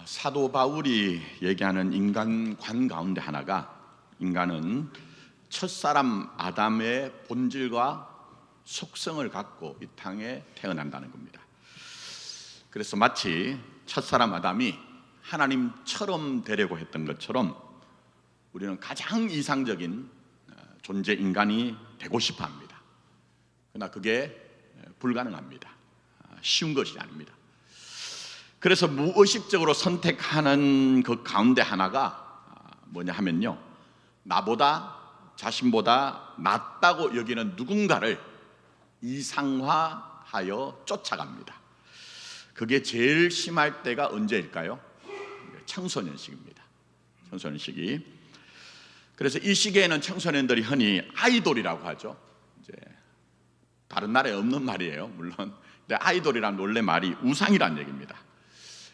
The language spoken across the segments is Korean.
사도 바울이 얘기하는 인간관 가운데 하나가, 인간은 첫사람 아담의 본질과 속성을 갖고 이 땅에 태어난다는 겁니다. 그래서 마치 첫사람 아담이 하나님처럼 되려고 했던 것처럼 우리는 가장 이상적인 존재 인간이 되고 싶어 합니다. 그러나 그게 불가능합니다. 쉬운 것이 아닙니다. 그래서 무의식적으로 선택하는 그 가운데 하나가 뭐냐 하면요, 나보다, 자신보다 낫다고 여기는 누군가를 이상화하여 쫓아갑니다. 그게 제일 심할 때가 언제일까요? 청소년 시기입니다. 청소년 시기. 그래서 이 시기에는 청소년들이 흔히 아이돌이라고 하죠. 이제 다른 나라에 없는 말이에요, 물론. 근데 아이돌이란 원래 말이 우상이란 얘기입니다.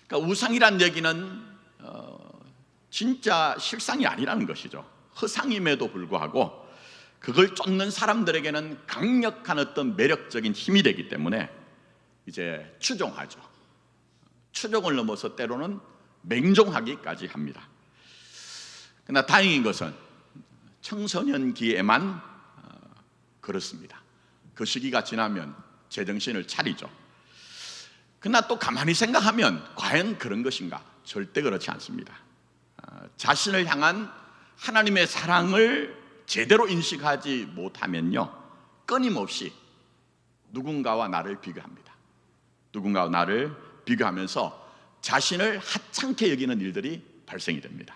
그러니까 우상이란 얘기는 진짜 실상이 아니라는 것이죠. 허상임에도 불구하고 그걸 쫓는 사람들에게는 강력한 어떤 매력적인 힘이 되기 때문에 이제 추종하죠. 추종을 넘어서 때로는 맹종하기까지 합니다. 그러나 다행인 것은 청소년기에만 그렇습니다. 그 시기가 지나면 제정신을 차리죠. 그러나 또 가만히 생각하면 과연 그런 것인가? 절대 그렇지 않습니다. 자신을 향한 하나님의 사랑을 제대로 인식하지 못하면요, 끊임없이 누군가와 나를 비교합니다. 누군가와 나를 비교하면서 자신을 하찮게 여기는 일들이 발생이 됩니다.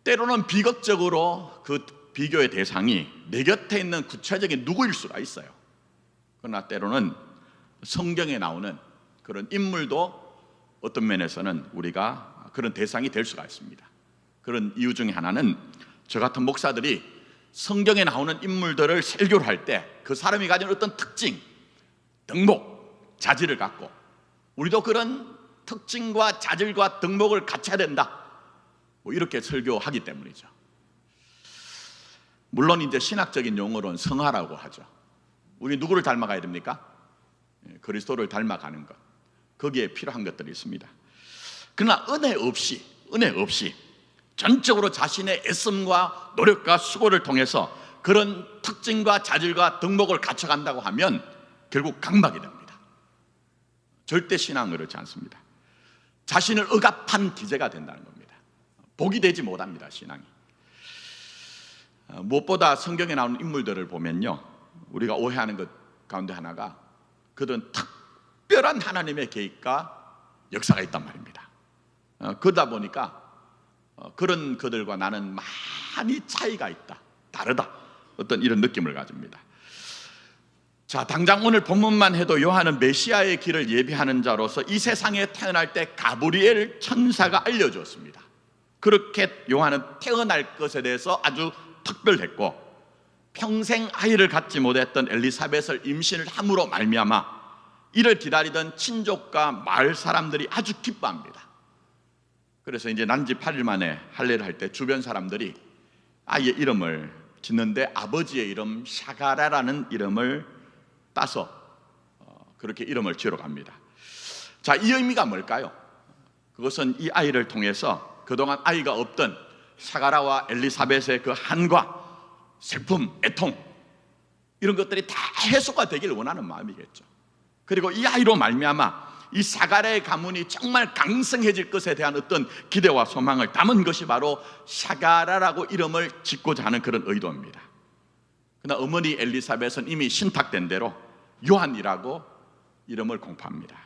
때로는 비극적으로 그 비교의 대상이 내 곁에 있는 구체적인 누구일 수가 있어요. 그러나 때로는 성경에 나오는 그런 인물도 어떤 면에서는 우리가 그런 대상이 될 수가 있습니다. 그런 이유 중에 하나는 저 같은 목사들이 성경에 나오는 인물들을 설교를 할 때 그 사람이 가진 어떤 특징, 덕목, 자질을 갖고 우리도 그런 특징과 자질과 덕목을 갖춰야 된다, 이렇게 설교하기 때문이죠. 물론 이제 신학적인 용어로는 성화라고 하죠. 우리 누구를 닮아가야 됩니까? 그리스도를 닮아가는 것, 거기에 필요한 것들이 있습니다. 그러나 은혜 없이 전적으로 자신의 애씀과 노력과 수고를 통해서 그런 특징과 자질과 덕목을 갖춰간다고 하면 결국 강박이 됩니다. 절대 신앙은 그렇지 않습니다. 자신을 억압한 기제가 된다는 겁니다. 복이 되지 못합니다, 신앙이. 무엇보다 성경에 나오는 인물들을 보면요, 우리가 오해하는 것 가운데 하나가 그들은 특별한 하나님의 계획과 역사가 있단 말입니다. 그러다 보니까 그런 그들과 나는 많이 차이가 있다, 다르다, 어떤 이런 느낌을 가집니다. 자, 당장 오늘 본문만 해도 요한은 메시아의 길을 예비하는 자로서 이 세상에 태어날 때 가브리엘 천사가 알려주었습니다. 그렇게 요한은 태어날 것에 대해서 아주 특별했고, 평생 아이를 갖지 못했던 엘리사벳을 임신을 함으로 말미암아 이를 기다리던 친족과 마을 사람들이 아주 기뻐합니다. 그래서 이제 난지 8일 만에 할례를 할 때 주변 사람들이 아이의 이름을 짓는데 아버지의 이름 샤가라라는 이름을 따서 그렇게 이름을 지으러 갑니다. 자, 이 의미가 뭘까요? 그것은 이 아이를 통해서 그동안 아이가 없던 샤가라와 엘리사벳의 그 한과 슬픔, 애통, 이런 것들이 다 해소가 되기를 원하는 마음이겠죠. 그리고 이 아이로 말미암아 이 샤가라의 가문이 정말 강성해질 것에 대한 어떤 기대와 소망을 담은 것이 바로 샤가라라고 이름을 짓고자 하는 그런 의도입니다. 그러나 어머니 엘리사벳은 이미 신탁된 대로 요한이라고 이름을 공포합니다.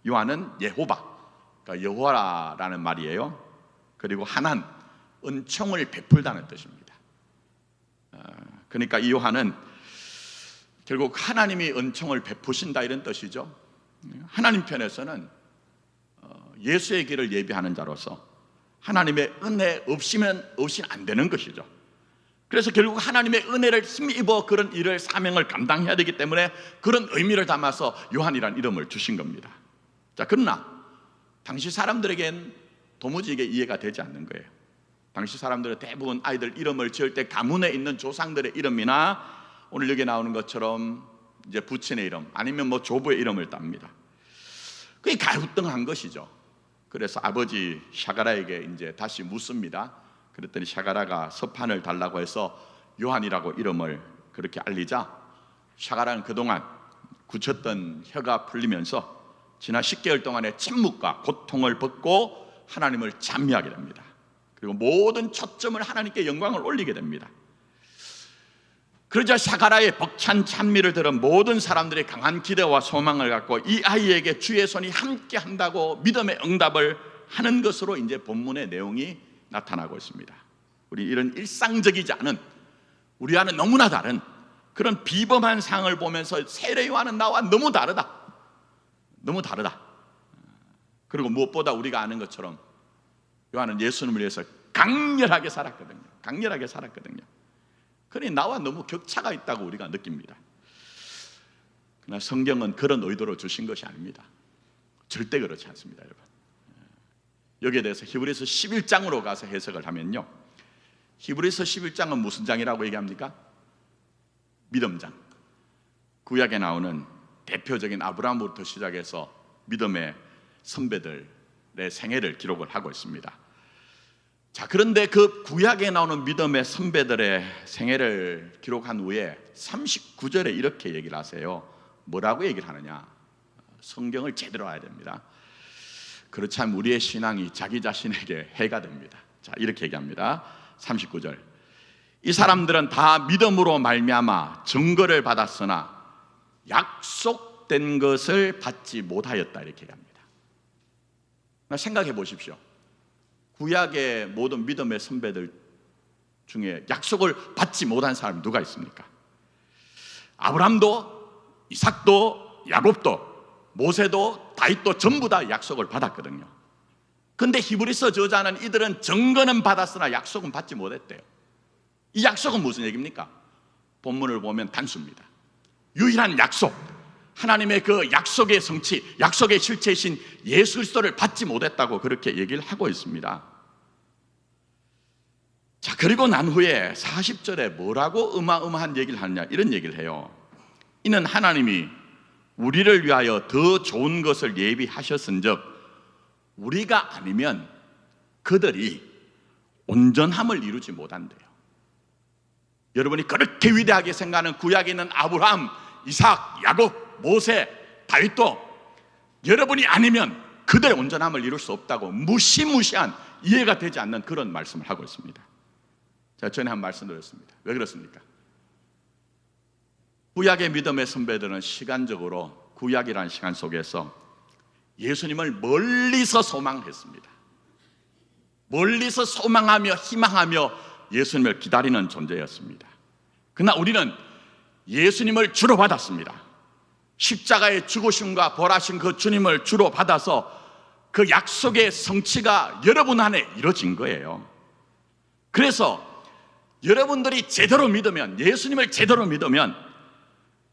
요한은 예호바, 그러니까 여호와라는 말이에요. 그리고 하난, 은총을 베풀다는 뜻입니다. 그러니까 이 요한은 결국 하나님이 은총을 베푸신다, 이런 뜻이죠. 하나님 편에서는 예수의 길을 예비하는 자로서 하나님의 은혜 없이는 안 되는 것이죠. 그래서 결국 하나님의 은혜를 힘입어 그런 일을, 사명을 감당해야 되기 때문에 그런 의미를 담아서 요한이라는 이름을 주신 겁니다. 자, 그러나 당시 사람들에겐 도무지 이게 이해가 되지 않는 거예요. 당시 사람들은 대부분 아이들 이름을 지을 때 가문에 있는 조상들의 이름이나 오늘 여기 나오는 것처럼 이제 부친의 이름, 아니면 뭐 조부의 이름을 땁니다. 그게 가부등한 것이죠. 그래서 아버지 샤가라에게 이제 다시 묻습니다. 그랬더니 샤가라가 서판을 달라고 해서 요한이라고 이름을 그렇게 알리자 샤가라는 그동안 굳혔던 혀가 풀리면서 지난 10개월 동안의 침묵과 고통을 벗고 하나님을 찬미하게 됩니다. 그리고 모든 초점을 하나님께 영광을 올리게 됩니다. 그러자 샤가라의 벅찬 찬미를 들은 모든 사람들이 강한 기대와 소망을 갖고 이 아이에게 주의 손이 함께 한다고 믿음의 응답을 하는 것으로 이제 본문의 내용이 나타나고 있습니다. 우리 이런 일상적이지 않은, 우리와는 너무나 다른 그런 비범한 상을 보면서 세례 요한은 나와 너무 다르다, 너무 다르다. 그리고 무엇보다 우리가 아는 것처럼 요한은 예수님을 위해서 강렬하게 살았거든요. 강렬하게 살았거든요. 그러니 나와 너무 격차가 있다고 우리가 느낍니다. 그러나 성경은 그런 의도로 주신 것이 아닙니다. 절대 그렇지 않습니다, 여러분. 여기에 대해서 히브리서 11장으로 가서 해석을 하면요, 히브리서 11장은 무슨 장이라고 얘기합니까? 믿음장. 구약에 나오는 대표적인 아브라함부터 시작해서 믿음의 선배들의 생애를 기록을 하고 있습니다. 자, 그런데 그 구약에 나오는 믿음의 선배들의 생애를 기록한 후에 39절에 이렇게 얘기를 하세요. 뭐라고 얘기를 하느냐? 성경을 제대로 알아야 됩니다. 그렇지 않으면 우리의 신앙이 자기 자신에게 해가 됩니다. 자, 이렇게 얘기합니다. 39절. 이 사람들은 다 믿음으로 말미암아 증거를 받았으나 약속된 것을 받지 못하였다, 이렇게 얘기합니다. 생각해 보십시오. 구약의 모든 믿음의 선배들 중에 약속을 받지 못한 사람이 누가 있습니까? 아브라함도, 이삭도, 야곱도, 모세도, 다윗도 전부 다 약속을 받았거든요. 근데 히브리서 저자는 이들은 증거는 받았으나 약속은 받지 못했대요. 이 약속은 무슨 얘기입니까? 본문을 보면 단수입니다. 유일한 약속, 하나님의 그 약속의 성취, 약속의 실체이신 예수 그리스도를 받지 못했다고 그렇게 얘기를 하고 있습니다. 자, 그리고 난 후에 40절에 뭐라고 어마어마한 얘기를 하느냐, 이런 얘기를 해요. 이는 하나님이 우리를 위하여 더 좋은 것을 예비하셨은즉 우리가 아니면 그들이 온전함을 이루지 못한대요. 여러분이 그렇게 위대하게 생각하는 구약에 있는 아브라함, 이삭, 야곱, 모세, 다윗도 여러분이 아니면 그들의 온전함을 이룰 수 없다고 무시무시한, 이해가 되지 않는 그런 말씀을 하고 있습니다. 제가 전에 한 말씀 드렸습니다. 왜 그렇습니까? 구약의 믿음의 선배들은 시간적으로 구약이라는 시간 속에서 예수님을 멀리서 소망했습니다. 멀리서 소망하며 희망하며 예수님을 기다리는 존재였습니다. 그러나 우리는 예수님을 주로 받았습니다. 십자가의 죽으심과 벌하신 그 주님을 주로 받아서 그 약속의 성취가 여러분 안에 이루어진 거예요. 그래서 여러분들이 제대로 믿으면, 예수님을 제대로 믿으면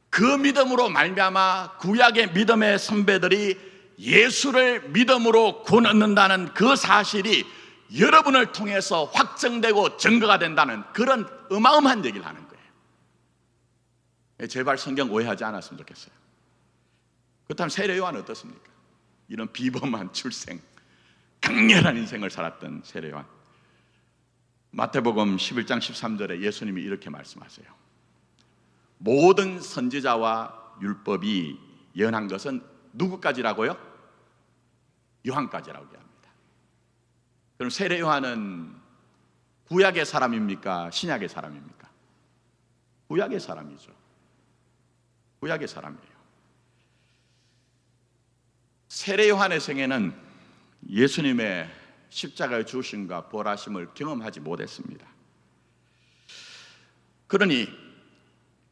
그 믿음으로 말미암아 구약의 믿음의 선배들이 예수를 믿음으로 구원 얻는다는 그 사실이 여러분을 통해서 확정되고 증거가 된다는 그런 어마어마한 얘기를 하는 거예요. 제발 성경 오해하지 않았으면 좋겠어요. 그렇다면 세례 요한은 어떻습니까? 이런 비범한 출생, 강렬한 인생을 살았던 세례 요한. 마태복음 11장 13절에 예수님이 이렇게 말씀하세요. 모든 선지자와 율법이 예언한 것은 누구까지라고요? 요한까지라고 합니다. 그럼 세례 요한은 구약의 사람입니까? 신약의 사람입니까? 구약의 사람이죠. 구약의 사람이에요. 세례 요한의 생애는 예수님의 십자가의 죽으심과 부활하심을 경험하지 못했습니다. 그러니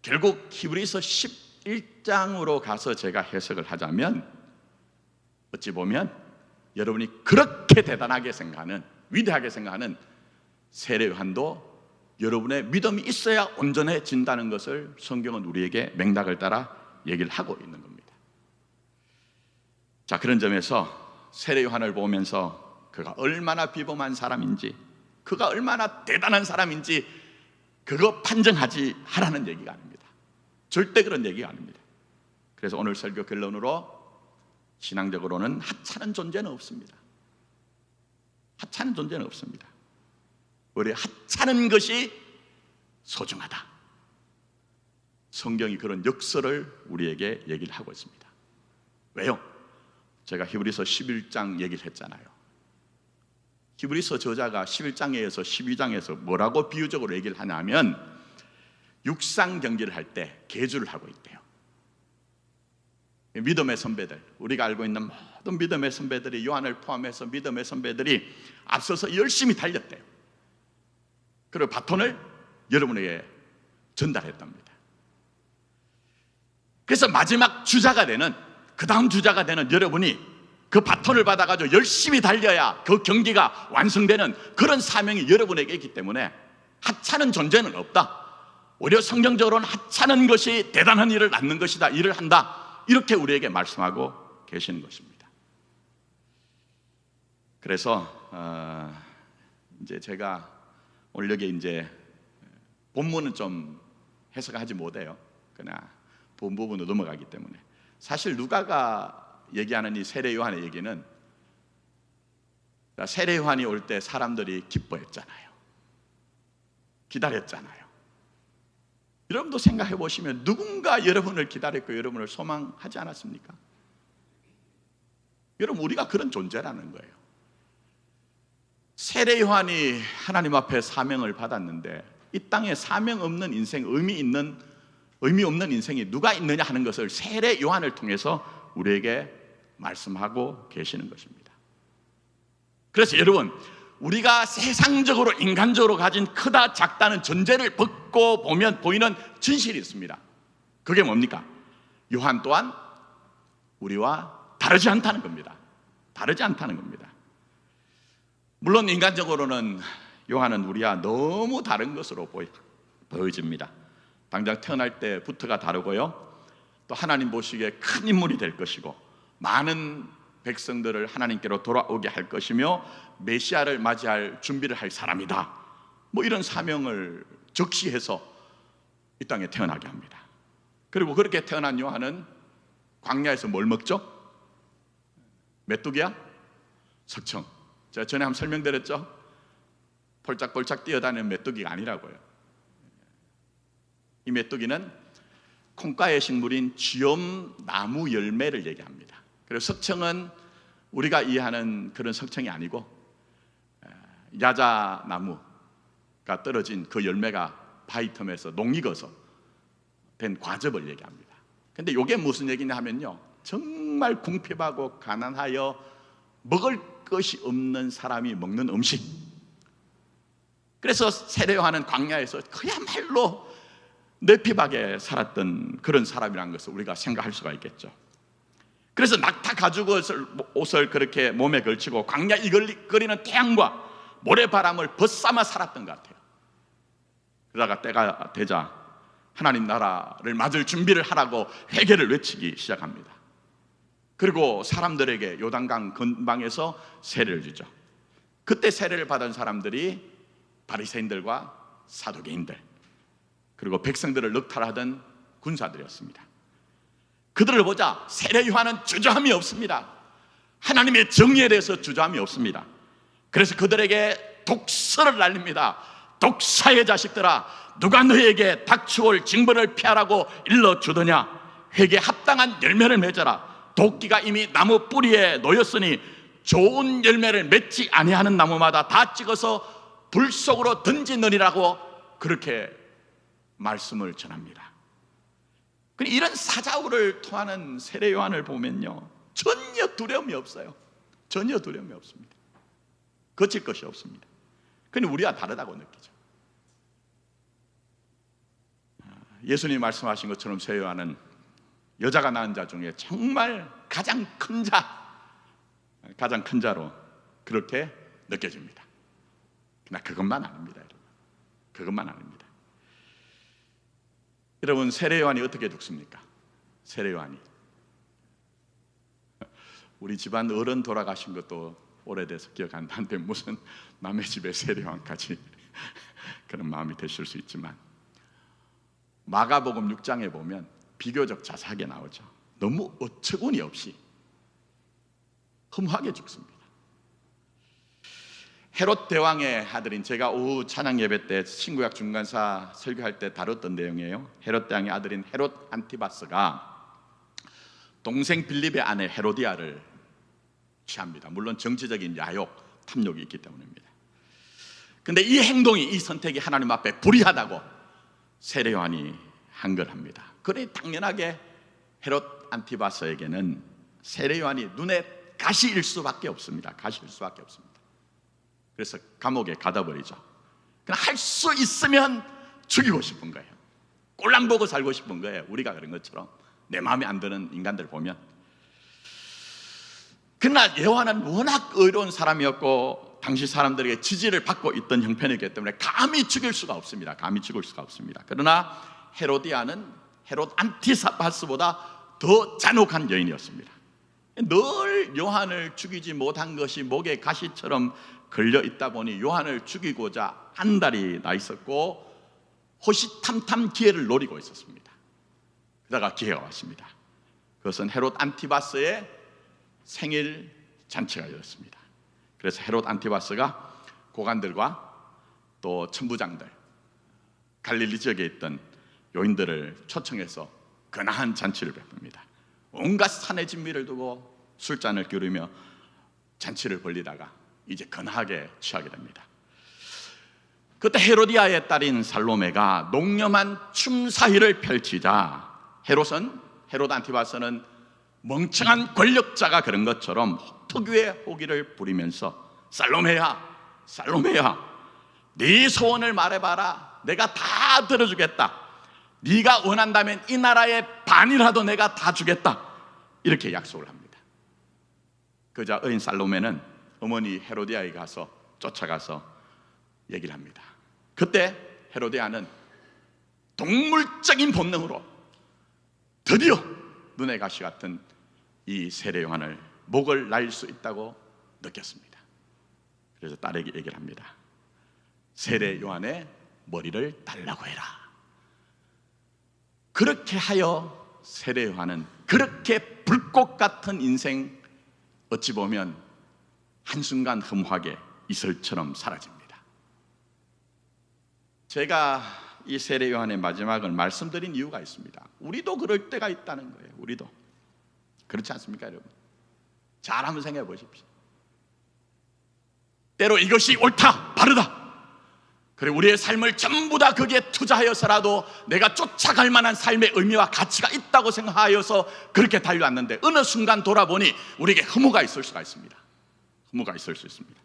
결국 히브리서 11장으로 가서 제가 해석을 하자면, 어찌 보면 여러분이 그렇게 대단하게 생각하는, 위대하게 생각하는 세례 요한도 여러분의 믿음이 있어야 온전해진다는 것을 성경은 우리에게 맥락을 따라 얘기를 하고 있는 겁니다. 자, 그런 점에서 세례 요한을 보면서 그가 얼마나 비범한 사람인지, 그가 얼마나 대단한 사람인지 그거 판정하지 하라는 얘기가 아닙니다. 절대 그런 얘기가 아닙니다. 그래서 오늘 설교 결론으로 신앙적으로는 하찮은 존재는 없습니다. 하찮은 존재는 없습니다. 우리 하찮은 것이 소중하다. 성경이 그런 역설을 우리에게 얘기를 하고 있습니다. 왜요? 제가 히브리서 11장 얘기를 했잖아요. 히브리서 저자가 11장에서 12장에서 뭐라고 비유적으로 얘기를 하냐면 육상 경기를 할 때 계주를 하고 있대요. 믿음의 선배들, 우리가 알고 있는 모든 믿음의 선배들이, 요한을 포함해서 믿음의 선배들이 앞서서 열심히 달렸대요. 그리고 바톤을 여러분에게 전달했답니다. 그래서 마지막 주자가 되는, 그 다음 주자가 되는 여러분이 그 바톤을 받아가지고 열심히 달려야 그 경기가 완성되는 그런 사명이 여러분에게 있기 때문에 하찮은 존재는 없다. 오히려 성경적으로는 하찮은 것이 대단한 일을 낳는 것이다, 일을 한다, 이렇게 우리에게 말씀하고 계시는 것입니다. 그래서 이제 제가 오늘 여기 이제 본문은 좀 해석하지 못해요. 그냥 본 부분으로 넘어가기 때문에. 사실 누가가 얘기하는 이 세례 요한의 얘기는, 세례 요한이 올 때 사람들이 기뻐했잖아요. 기다렸잖아요. 여러분도 생각해 보시면 누군가 여러분을 기다렸고 여러분을 소망하지 않았습니까? 여러분, 우리가 그런 존재라는 거예요. 세례 요한이 하나님 앞에 사명을 받았는데 이 땅에 사명 없는 인생, 의미 없는 인생이 누가 있느냐 하는 것을 세례 요한을 통해서 우리에게 말씀하고 계시는 것입니다. 그래서 여러분, 우리가 세상적으로 인간적으로 가진 크다 작다는 전제를 벗고 보면 보이는 진실이 있습니다. 그게 뭡니까? 요한 또한 우리와 다르지 않다는 겁니다. 다르지 않다는 겁니다. 물론 인간적으로는 요한은 우리와 너무 다른 것으로 보여집니다. 당장 태어날 때부터가 다르고요, 또 하나님 보시기에 큰 인물이 될 것이고 많은 백성들을 하나님께로 돌아오게 할 것이며 메시아를 맞이할 준비를 할 사람이다, 뭐 이런 사명을 적시해서 이 땅에 태어나게 합니다. 그리고 그렇게 태어난 요한은 광야에서 뭘 먹죠? 메뚜기야? 석청. 제가 전에 한번 설명드렸죠? 폴짝폴짝 뛰어다니는 메뚜기가 아니라고요. 이 메뚜기는 콩가의 식물인 쥐엄나무 열매를 얘기합니다. 그리고 석청은 우리가 이해하는 그런 석청이 아니고 야자나무가 떨어진 그 열매가 바위 틈에서 녹익어서 된 과즙을 얘기합니다. 근데 이게 무슨 얘기냐 하면요, 정말 궁핍하고 가난하여 먹을 것이 없는 사람이 먹는 음식. 그래서 세례 요한은 광야에서 그야말로 뇌피박에 살았던 그런 사람이라는 것을 우리가 생각할 수가 있겠죠. 그래서 낙타 가죽 옷을 그렇게 몸에 걸치고 광야 이글거리는 태양과 모래바람을 벗삼아 살았던 것 같아요. 그러다가 때가 되자 하나님 나라를 맞을 준비를 하라고 회개를 외치기 시작합니다. 그리고 사람들에게 요단강 근방에서 세례를 주죠. 그때 세례를 받은 사람들이 바리새인들과 사두개인들, 그리고 백성들을 넉탈하던 군사들이었습니다. 그들을 보자 세례 요한은 주저함이 없습니다. 하나님의 정의에 대해서 주저함이 없습니다. 그래서 그들에게 독설을 날립니다. 독사의 자식들아, 누가 너희에게 닥쳐올 징벌을 피하라고 일러주더냐? 회개에 합당한 열매를 맺어라. 도끼가 이미 나무 뿌리에 놓였으니 좋은 열매를 맺지 아니하는 나무마다 다 찍어서 불 속으로 던지느니라고 그렇게 말씀을 전합니다. 이런 사자우를 토하는 세례 요한을 보면요, 전혀 두려움이 없어요. 전혀 두려움이 없습니다. 거칠 것이 없습니다. 그런데 우리와 다르다고 느끼죠. 예수님이 말씀하신 것처럼 세례 요한은 여자가 낳은 자 중에 정말 가장 큰 자로 그렇게 느껴집니다. 그러나 그것만 아닙니다. 여러분, 그것만 아닙니다. 여러분, 세례 요한이 어떻게 죽습니까? 세례 요한이, 우리 집안 어른 돌아가신 것도 오래돼서 기억 안 나는데 무슨 남의 집에 세례 요한까지 그런 마음이 드실 수 있지만, 마가복음 6장에 보면 비교적 자세하게 나오죠. 너무 어처구니 없이 허무하게 죽습니다. 헤롯 대왕의 아들인, 제가 오후 찬양 예배 때 신구약 중간사 설교할 때 다뤘던 내용이에요. 헤롯 대왕의 아들인 헤롯 안티바스가 동생 빌립의 아내 헤로디아를 취합니다. 물론 정치적인 야욕, 탐욕이 있기 때문입니다. 근데 이 행동이, 이 선택이 하나님 앞에 불의하다고 세례 요한이 한걸합니다. 그래 당연하게 헤롯 안티바스에게는 세례 요한이 눈에 가시일 수밖에 없습니다. 가시일 수밖에 없습니다. 그래서 감옥에 가다 버리죠. 그냥 할 수 있으면 죽이고 싶은 거예요. 꼴랑 보고 살고 싶은 거예요. 우리가 그런 것처럼 내 마음에 안 드는 인간들 보면. 그러나 요한은 워낙 의로운 사람이었고 당시 사람들에게 지지를 받고 있던 형편이기 때문에 감히 죽일 수가 없습니다. 감히 죽일 수가 없습니다. 그러나 헤로디아는 헤롯 안티바스보다 더 잔혹한 여인이었습니다. 늘 요한을 죽이지 못한 것이 목에 가시처럼 걸려 있다 보니 요한을 죽이고자 한 달이 나 있었고 호시탐탐 기회를 노리고 있었습니다. 그러다가 기회가 왔습니다. 그것은 헤롯 안티바스의 생일 잔치가 열렸습니다. 그래서 헤롯 안티바스가 고관들과 또 천부장들, 갈릴리 지역에 있던 요인들을 초청해서 근사한 잔치를 베풉니다. 온갖 산의 진미를 두고 술잔을 기울이며 잔치를 벌리다가 이제 근하게 취하게 됩니다. 그때 헤로디아의 딸인 살로메가 농염한 춤사위를 펼치자 헤롯 안티바스는 멍청한 권력자가 그런 것처럼 특유의 호기를 부리면서 살로메야, 살로메야, 네 소원을 말해봐라. 내가 다 들어주겠다. 네가 원한다면 이 나라의 반이라도 내가 다 주겠다. 이렇게 약속을 합니다. 그자 어린 살로메는 어머니 헤로디아에 가서 쫓아가서 얘기를 합니다. 그때 헤로디아는 동물적인 본능으로 드디어 눈의 가시 같은 이 세례 요한을 목을 날 수 있다고 느꼈습니다. 그래서 딸에게 얘기를 합니다. 세례 요한의 머리를 달라고 해라. 그렇게 하여 세례 요한은 그렇게 불꽃 같은 인생, 어찌 보면 한순간 흠하게 이슬처럼 사라집니다. 제가 이 세례 요한의 마지막을 말씀드린 이유가 있습니다. 우리도 그럴 때가 있다는 거예요. 우리도 그렇지 않습니까, 여러분? 잘 한번 생각해 보십시오. 때로 이것이 옳다, 바르다, 그래 우리의 삶을 전부 다 거기에 투자하여서라도 내가 쫓아갈 만한 삶의 의미와 가치가 있다고 생각하여서 그렇게 달려왔는데 어느 순간 돌아보니 우리에게 허무가 있을 수가 있습니다. 허무가 있을 수 있습니다.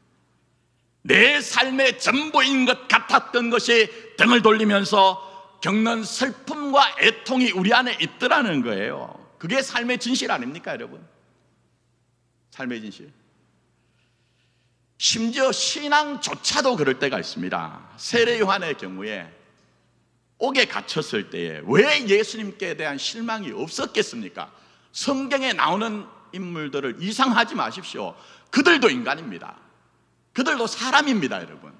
내 삶의 전부인 것 같았던 것이 등을 돌리면서 겪는 슬픔과 애통이 우리 안에 있더라는 거예요. 그게 삶의 진실 아닙니까, 여러분? 삶의 진실. 심지어 신앙조차도 그럴 때가 있습니다. 세례 요한의 경우에 옥에 갇혔을 때에 왜 예수님께 대한 실망이 없었겠습니까? 성경에 나오는 인물들을 이상하지 마십시오. 그들도 인간입니다. 그들도 사람입니다, 여러분.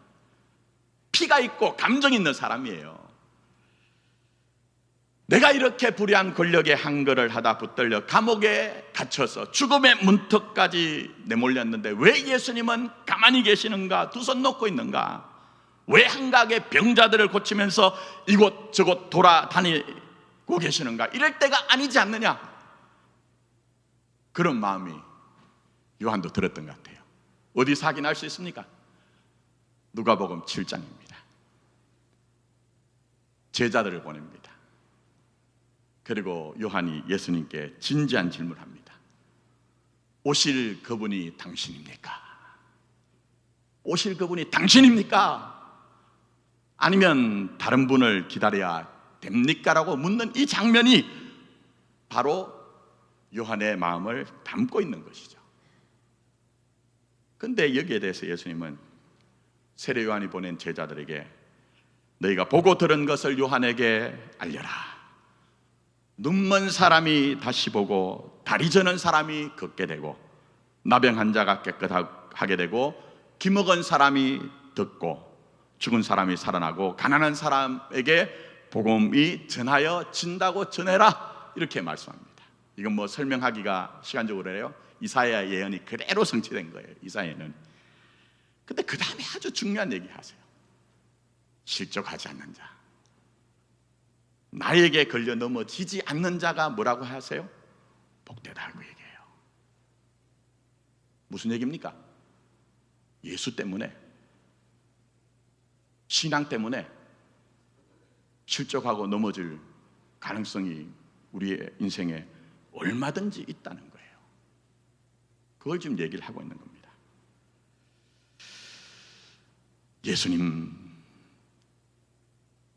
피가 있고 감정이 있는 사람이에요. 내가 이렇게 불의한 권력의 한글을 하다 붙들려 감옥에 갇혀서 죽음의 문턱까지 내몰렸는데 왜 예수님은 가만히 계시는가? 두 손 놓고 있는가? 왜 한가하게 병자들을 고치면서 이곳저곳 돌아다니고 계시는가? 이럴 때가 아니지 않느냐? 그런 마음이 요한도 들었던 것 같아요. 어디서 확인할 수 있습니까? 누가복음 7장입니다. 제자들을 보냅니다. 그리고 요한이 예수님께 진지한 질문을 합니다. 오실 그분이 당신입니까? 오실 그분이 당신입니까? 아니면 다른 분을 기다려야 됩니까? 라고 묻는 이 장면이 바로 요한의 마음을 담고 있는 것이죠. 그런데 여기에 대해서 예수님은 세례 요한이 보낸 제자들에게 너희가 보고 들은 것을 요한에게 알려라. 눈먼 사람이 다시 보고 다리 저는 사람이 걷게 되고 나병 환자가 깨끗하게 되고 기먹은 사람이 듣고 죽은 사람이 살아나고 가난한 사람에게 복음이 전하여진다고 전해라. 이렇게 말씀합니다. 이건 뭐 설명하기가 시간적으로 해요. 이사야 예언이 그대로 성취된 거예요. 이사야는. 근데 그 다음에 아주 중요한 얘기 하세요. 실족하지 않는 자, 나에게 걸려 넘어지지 않는 자가 뭐라고 하세요? 복되다 그 얘기해요. 무슨 얘기입니까? 예수 때문에, 신앙 때문에 실족하고 넘어질 가능성이 우리의 인생에 얼마든지 있다는 거예요. 그걸 지금 얘기를 하고 있는 겁니다. 예수님,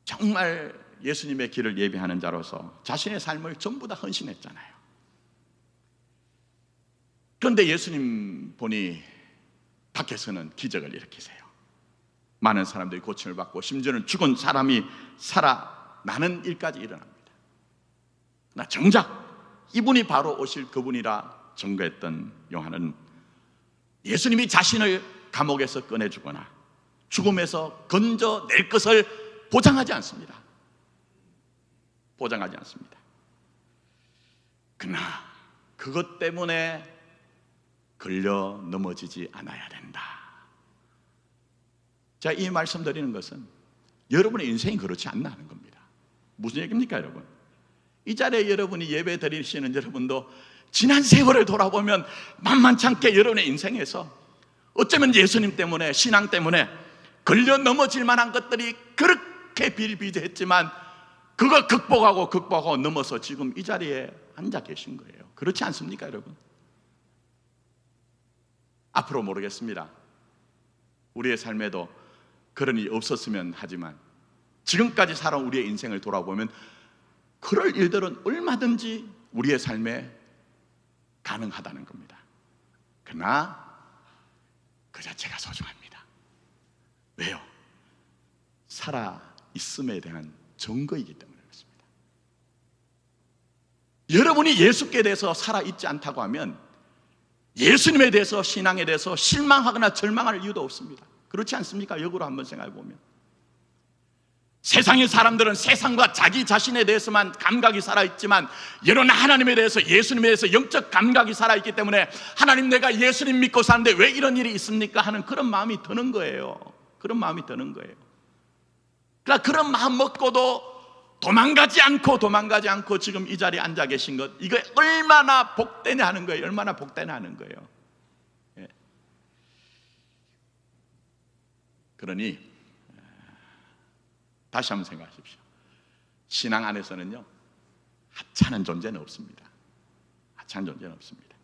정말 예수님의 길을 예비하는 자로서 자신의 삶을 전부 다 헌신했잖아요. 그런데 예수님 보니 밖에서는 기적을 일으키세요. 많은 사람들이 고침을 받고 심지어는 죽은 사람이 살아나는 일까지 일어납니다. 그러나 정작 이분이 바로 오실 그분이라 증거했던 요한은 예수님이 자신을 감옥에서 꺼내주거나 죽음에서 건져낼 것을 보장하지 않습니다. 보장하지 않습니다. 그러나 그것 때문에 걸려 넘어지지 않아야 된다. 자, 이 말씀 드리는 것은 여러분의 인생이 그렇지 않나 하는 겁니다. 무슨 얘기입니까, 여러분? 이 자리에 여러분이 예배 드리시는 여러분도 지난 세월을 돌아보면 만만치 않게 여러분의 인생에서 어쩌면 예수님 때문에, 신앙 때문에 걸려 넘어질 만한 것들이 그렇게 비일비재했지만 그걸 극복하고 넘어서 지금 이 자리에 앉아 계신 거예요. 그렇지 않습니까, 여러분? 앞으로 모르겠습니다. 우리의 삶에도 그런 일이 없었으면 하지만 지금까지 살아온 우리의 인생을 돌아보면 그럴 일들은 얼마든지 우리의 삶에 가능하다는 겁니다. 그러나 그 자체가 소중합니다. 왜요? 살아있음에 대한 증거이기 때문에 그렇습니다. 여러분이 예수께 대해서 살아있지 않다고 하면 예수님에 대해서, 신앙에 대해서 실망하거나 절망할 이유도 없습니다. 그렇지 않습니까? 역으로 한번 생각해 보면 세상의 사람들은 세상과 자기 자신에 대해서만 감각이 살아있지만 여러분 하나님에 대해서, 예수님에 대해서 영적 감각이 살아있기 때문에 하나님, 내가 예수님 믿고 사는데 왜 이런 일이 있습니까? 하는 그런 마음이 드는 거예요. 그런 마음이 드는 거예요. 그러니까 그런 마음 먹고도 도망가지 않고 지금 이 자리에 앉아 계신 것, 이거 얼마나 복되냐 하는 거예요. 얼마나 복되냐 하는 거예요. 예. 그러니 다시 한번 생각하십시오. 신앙 안에서는요, 하찮은 존재는 없습니다. 하찮은 존재는 없습니다.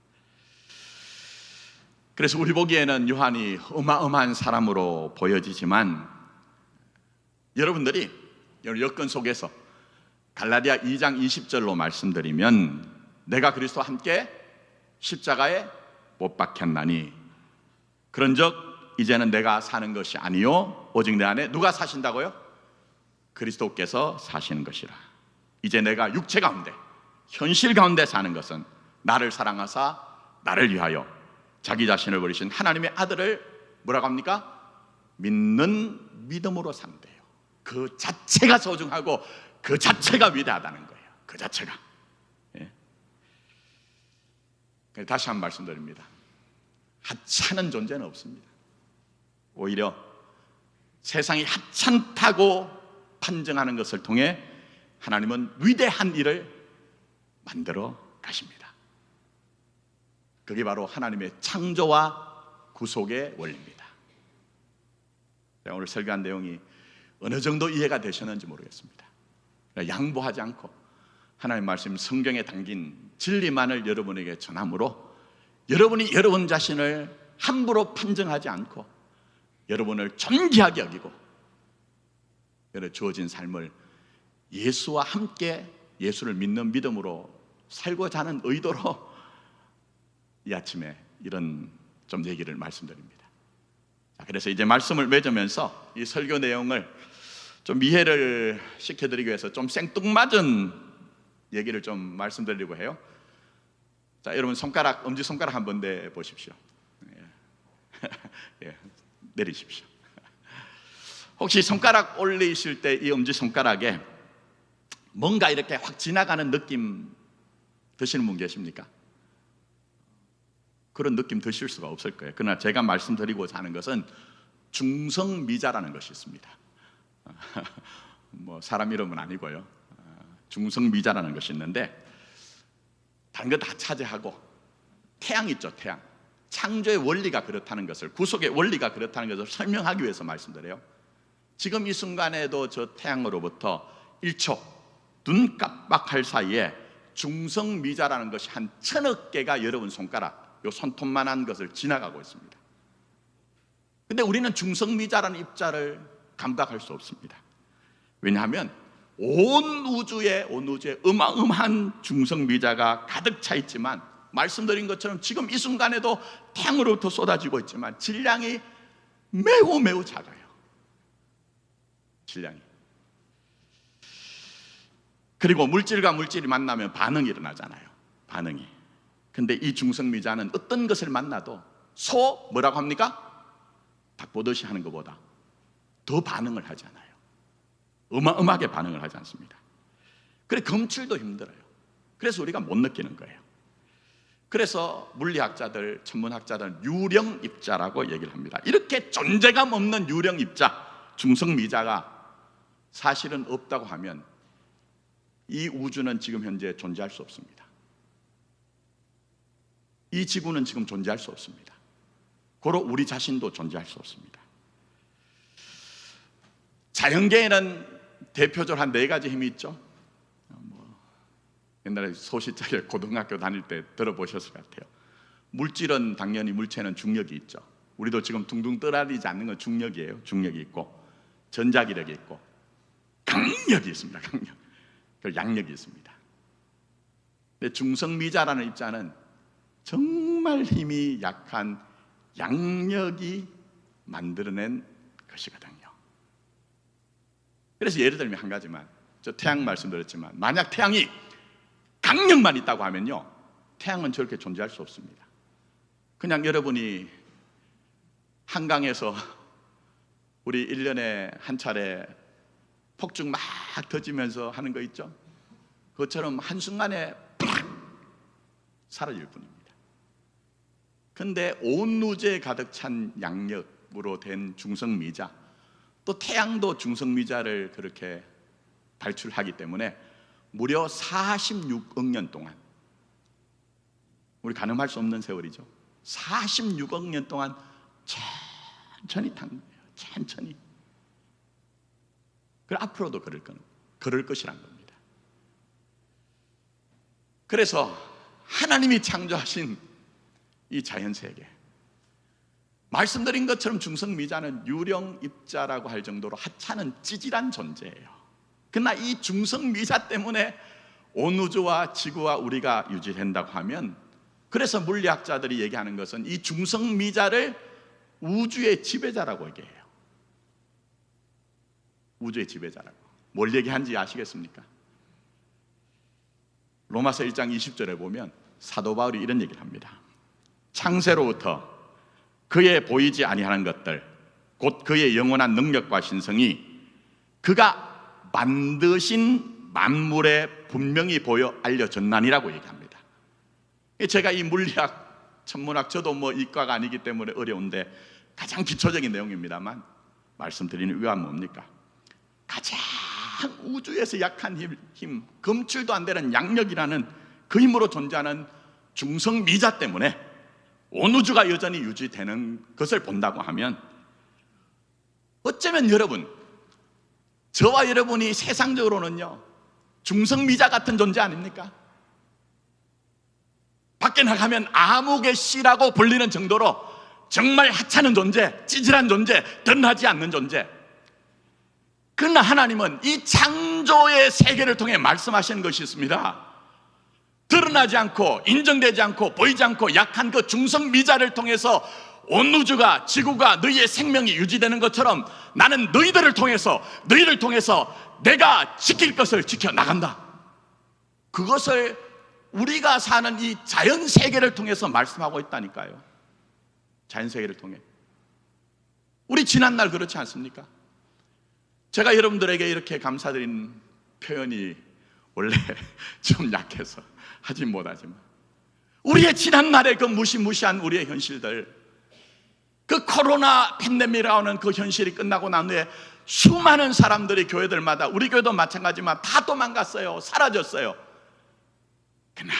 그래서 우리 보기에는 요한이 어마어마한 사람으로 보여지지만 여러분들이 여건 속에서 갈라디아 2장 20절로 말씀드리면 내가 그리스도와 함께 십자가에 못 박혔나니 그런즉 이제는 내가 사는 것이 아니요 오직 내 안에 누가 사신다고요? 그리스도께서 사시는 것이라. 이제 내가 육체 가운데, 현실 가운데 사는 것은 나를 사랑하사 나를 위하여 자기 자신을 버리신 하나님의 아들을 뭐라고 합니까? 믿는 믿음으로 산대요. 그 자체가 소중하고 그 자체가 위대하다는 거예요. 그 자체가. 예. 다시 한번 말씀드립니다. 하찮은 존재는 없습니다. 오히려 세상이 하찮다고 판정하는 것을 통해 하나님은 위대한 일을 만들어 가십니다. 그게 바로 하나님의 창조와 구속의 원리입니다. 제가 오늘 설교한 내용이 어느 정도 이해가 되셨는지 모르겠습니다. 양보하지 않고 하나님 말씀 성경에 담긴 진리만을 여러분에게 전함으로 여러분이 여러분 자신을 함부로 판정하지 않고 여러분을 존귀하게 여기고 주어진 삶을 예수와 함께 예수를 믿는 믿음으로 살고자 하는 의도로 이 아침에 이런 좀 얘기를 말씀드립니다. 자, 그래서 이제 말씀을 맺으면서 이 설교 내용을 좀 이해를 시켜드리기 위해서 좀 생뚱맞은 얘기를 좀 말씀드리려고 해요. 자, 여러분 손가락, 엄지손가락 한번 내보십시오. 예, 내리십시오. 혹시 손가락 올리실 때 이 엄지손가락에 뭔가 이렇게 확 지나가는 느낌 드시는 분 계십니까? 그런 느낌 드실 수가 없을 거예요. 그러나 제가 말씀드리고자 하는 것은 중성미자라는 것이 있습니다. 뭐 사람 이름은 아니고요. 중성미자라는 것이 있는데 다른 거 다 차지하고 태양 있죠, 태양. 창조의 원리가 그렇다는 것을, 구속의 원리가 그렇다는 것을 설명하기 위해서 말씀드려요. 지금 이 순간에도 저 태양으로부터 1초 눈 깜빡할 사이에 중성미자라는 것이 한 1000억 개가 여러분 손가락, 요 손톱만한 것을 지나가고 있습니다. 근데 우리는 중성미자라는 입자를 감각할 수 없습니다. 왜냐하면 온 우주에 어마어마한 중성미자가 가득 차 있지만, 말씀드린 것처럼 지금 이 순간에도 태양으로부터 쏟아지고 있지만 질량이 매우 작아요. 질량이. 그리고 물질과 물질이 만나면 반응이 일어나잖아요. 반응이. 근데 이 중성미자는 어떤 것을 만나도 뭐라고 합니까? 닭 보듯이 하는 것보다 더 반응을 하지 않아요. 어마어마하게 반응을 하지 않습니다. 그래 검출도 힘들어요. 그래서 우리가 못 느끼는 거예요. 그래서 물리학자들, 천문학자들은 유령입자라고 얘기를 합니다. 이렇게 존재감 없는 유령입자, 중성미자가 사실은 없다고 하면 이 우주는 지금 현재 존재할 수 없습니다. 이 지구는 지금 존재할 수 없습니다. 고로 우리 자신도 존재할 수 없습니다. 자연계에는 대표적으로 한 4가지 힘이 있죠. 옛날에 소시적에 고등학교 다닐 때 들어보셨을 것 같아요. 물질은 당연히, 물체는 중력이 있죠. 우리도 지금 둥둥 떠다니지 않는 건 중력이에요. 중력이 있고 전자기력이 있고 강력이 있습니다. 강력. 그 양력이 있습니다. 근데 중성미자라는 입자는 정말 힘이 약한 양력이 만들어낸 것이거든요. 그래서 예를 들면 한 가지만, 저 태양 말씀드렸지만 만약 태양이 강력만 있다고 하면요, 태양은 저렇게 존재할 수 없습니다. 그냥 여러분이 한강에서 우리 1년에 한 차례 폭죽 막 터지면서 하는 거 있죠? 그것처럼 한순간에 팍 사라질 뿐입니다. 근데 온 우주에 가득 찬 양력으로 된 중성미자, 또 태양도 중성미자를 그렇게 발출하기 때문에 무려 46억 년 동안, 우리 가늠할 수 없는 세월이죠. 46억 년 동안 천천히 탄 거예요. 천천히. 그리고 앞으로도 그럴 것이란 겁니다. 그래서 하나님이 창조하신 이 자연세계, 말씀드린 것처럼 중성미자는 유령입자라고 할 정도로 하찮은 찌질한 존재예요. 그러나 이 중성미자 때문에 온 우주와 지구와 우리가 유지된다고 하면, 그래서 물리학자들이 얘기하는 것은 이 중성미자를 우주의 지배자라고 얘기해요. 우주의 지배자라고. 뭘 얘기하는지 아시겠습니까? 로마서 1장 20절에 보면 사도 바울이 이런 얘기를 합니다. 창세로부터 그의 보이지 아니하는 것들, 곧 그의 영원한 능력과 신성이 그가 만드신 만물에 분명히 보여 알려졌나니라고 얘기합니다. 제가 이 물리학, 천문학, 저도 뭐 이과가 아니기 때문에 어려운데 가장 기초적인 내용입니다만 말씀드리는 이유가 뭡니까? 가장 우주에서 약한 힘, 검출도 안 되는 양력이라는 그 힘으로 존재하는 중성미자 때문에 온 우주가 여전히 유지되는 것을 본다고 하면, 어쩌면 여러분, 저와 여러분이 세상적으로는요 중성미자 같은 존재 아닙니까? 밖에 나가면 암흑의 씨라고 불리는 정도로 정말 하찮은 존재, 찌질한 존재, 드러나지 않는 존재. 그러나 하나님은 이 창조의 세계를 통해 말씀하시는 것이 있습니다. 드러나지 않고 인정되지 않고 보이지 않고 약한 그 중성미자를 통해서 온 우주가, 지구가, 너희의 생명이 유지되는 것처럼 나는 너희를 통해서 내가 지킬 것을 지켜나간다. 그것을 우리가 사는 이 자연세계를 통해서 말씀하고 있다니까요. 자연세계를 통해. 우리 지난날 그렇지 않습니까? 제가 여러분들에게 이렇게 감사드린 표현이 원래 좀 약해서 하진 못하지만, 우리의 지난날의 그 무시무시한 우리의 현실들, 그 코로나 팬데믹이라는 그 현실이 끝나고 난 후에 수많은 사람들이 교회들마다, 우리 교회도 마찬가지지만 다 도망갔어요. 사라졌어요. 그러나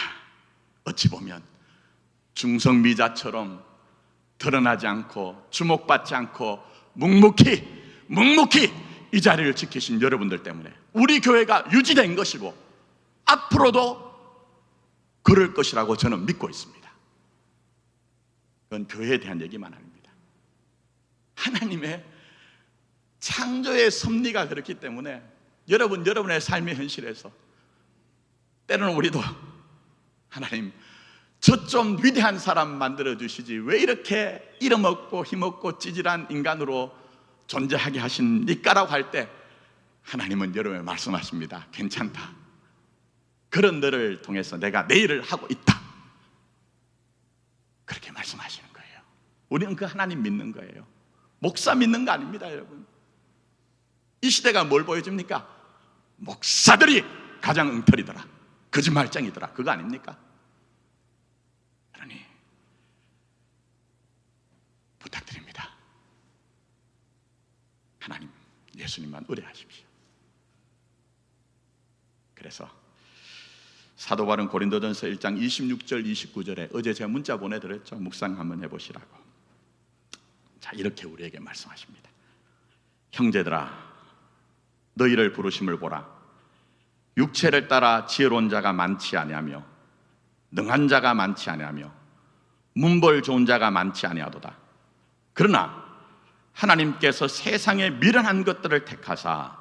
어찌 보면 중성미자처럼 드러나지 않고 주목받지 않고 묵묵히 이 자리를 지키신 여러분들 때문에 우리 교회가 유지된 것이고 앞으로도 그럴 것이라고 저는 믿고 있습니다. 그건 교회에 대한 얘기만 아닙니다. 하나님의 창조의 섭리가 그렇기 때문에 여러분의 삶의 현실에서 때로는 우리도 하나님, 저 좀 위대한 사람 만들어 주시지 왜 이렇게 이름 없고 힘 없고 찌질한 인간으로 존재하게 하십니까라고 할 때 하나님은 여러분에게 말씀하십니다. 괜찮다. 그런 너를 통해서 내가 내 일을 하고 있다. 그렇게 말씀하시는 거예요. 우리는 그 하나님 믿는 거예요. 목사 믿는 거 아닙니다, 여러분. 이 시대가 뭘 보여줍니까? 목사들이 가장 엉터리더라, 거짓말쟁이더라, 그거 아닙니까? 그러니 부탁드립니다. 하나님, 예수님만 의뢰하십시오. 그래서 사도 바울은 고린도전서 1장 26절 29절에 어제 제가 문자 보내드렸죠. 묵상 한번 해보시라고. 자, 이렇게 우리에게 말씀하십니다. 형제들아, 너희를 부르심을 보라. 육체를 따라 지혜로운 자가 많지 아니하며 능한 자가 많지 아니하며 문벌 좋은 자가 많지 아니하도다. 그러나 하나님께서 세상에 미련한 것들을 택하사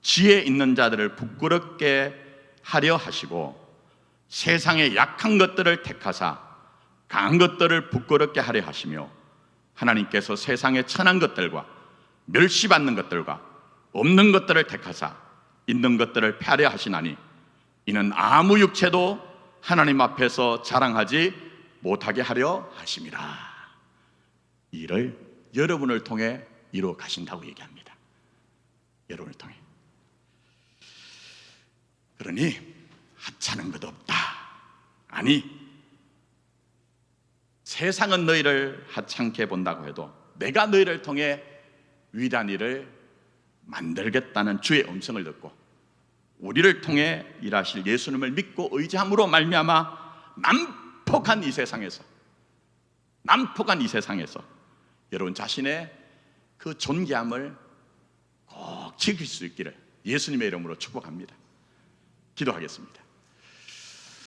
지혜 있는 자들을 부끄럽게 하려 하시고 세상에 약한 것들을 택하사 강한 것들을 부끄럽게 하려 하시며 하나님께서 세상에 천한 것들과 멸시받는 것들과 없는 것들을 택하사 있는 것들을 폐하려 하시나니 이는 아무 육체도 하나님 앞에서 자랑하지 못하게 하려 하심이라. 이를 여러분을 통해 이루어 가신다고 얘기합니다. 여러분을 통해. 그러니 하찮은 것 없다. 아니, 세상은 너희를 하찮게 본다고 해도 내가 너희를 통해 위대한 일을 만들겠다는 주의 음성을 듣고 우리를 통해 일하실 예수님을 믿고 의지함으로 말미암아 난폭한 이 세상에서 여러분 자신의 그 존귀함을 꼭 지킬 수 있기를 예수님의 이름으로 축복합니다. 기도하겠습니다.